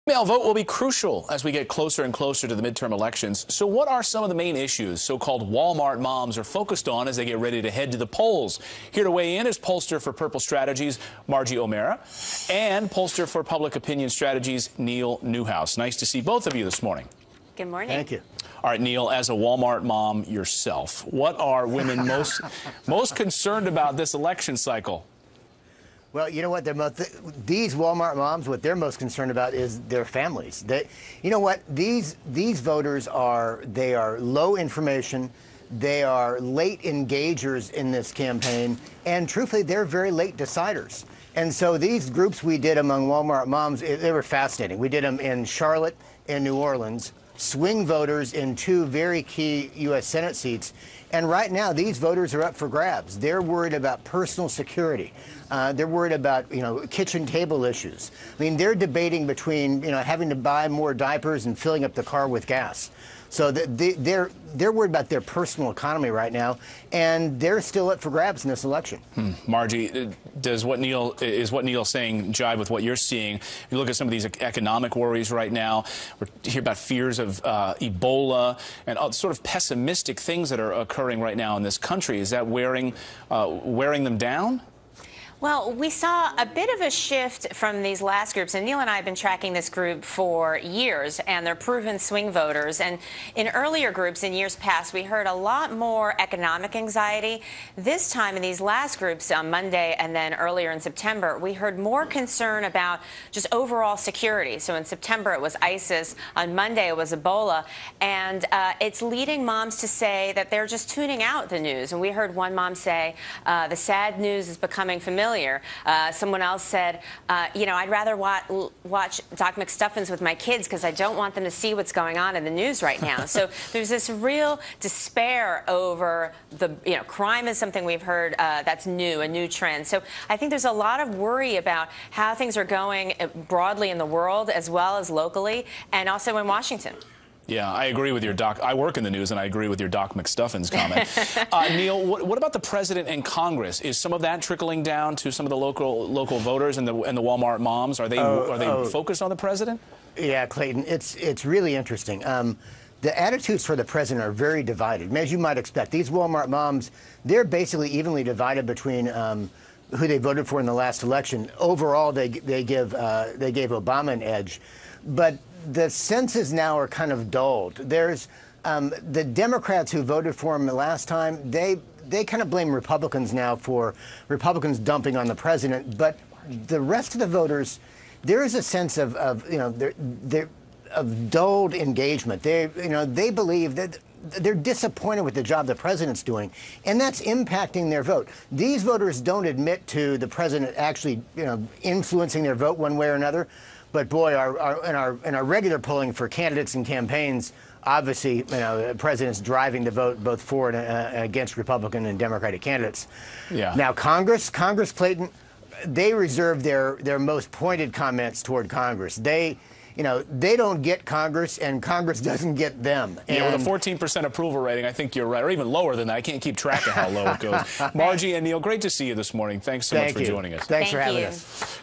Mail vote will be crucial as we get closer and closer to the midterm elections. So what are some of the main issues so-called Walmart moms are focused on as they get ready to head to the polls? Here to weigh in is pollster for Purple Strategies, Margie Omero, and pollster for Public Opinion Strategies, Neil Newhouse. Nice to see both of you this morning. Good morning. Thank you. All right, Neil, as a Walmart mom yourself, what are women most concerned about this election cycle? Well, you know what? These Walmart moms, what they're most concerned about is their families. You know what? These voters are low information. They are late engagers in this campaign, and truthfully, they're very late deciders. And so these groups we did among Walmart moms, they were fascinating. We did them in Charlotte and New Orleans, swing voters in two very key U.S. Senate seats. And right now, these voters are up for grabs. They're worried about personal security. They're worried about, kitchen table issues. I mean, they're debating between, having to buy more diapers and filling up the car with gas. So they're worried about their personal economy right now, and they're still up for grabs in this election. Margie, is what Neil's saying jive with what you're seeing? You look at some of these economic worries right now. We hear about fears of Ebola and sort of pessimistic things that are occurring right now in this country. Is that wearing them down? Well, we saw a bit of a shift from these last groups, and Neil and I have been tracking this group for years, and they're proven swing voters. And in earlier groups in years past, we heard a lot more economic anxiety. This time in these last groups on Monday and then earlier in September, we heard more concern about just overall security. So in September, it was ISIS. On Monday, it was Ebola. And it's leading moms to say that they're just tuning out the news. And we heard one mom say, the sad news is becoming familiar. Someone else said, I'd rather watch Doc McStuffins with my kids because I don't want them to see what's going on in the news right now. So there's this real despair over crime is something we've heard that's new, a new trend. So I think there's a lot of worry about how things are going broadly in the world as well as locally and also in Washington. Yeah, I agree with your Doc. I work in the news, and I agree with your Doc McStuffins comment. Neil, what about the president and Congress? Is some of that trickling down to some of the local voters and the Walmart moms? Are they focused on the president? Yeah, Clayton, it's really interesting. The attitudes for the president are very divided. As you might expect, these Walmart moms, they're basically evenly divided between who they voted for in the last election. Overall, they gave Obama an edge, but the senses now are kind of dulled. There's the Democrats who voted for him the last time. They kind of blame Republicans now for Republicans dumping on the president. But the rest of the voters, there is a sense of dulled engagement. They believe that they're disappointed with the job the president's doing, and that's impacting their vote. These voters don't admit to the president actually, influencing their vote one way or another. But boy, in our regular polling for candidates and campaigns, obviously, the president's driving the vote both for and against Republican and Democratic candidates. Yeah. Now, Congress, Clayton, they reserve their most pointed comments toward Congress. They don't get Congress, and Congress doesn't get them. Yeah, with a 14% approval rating, I think you're right, or even lower than that. I can't keep track of how low it goes. Margie and Neil, great to see you this morning. Thanks so much for joining us. Thanks for having us.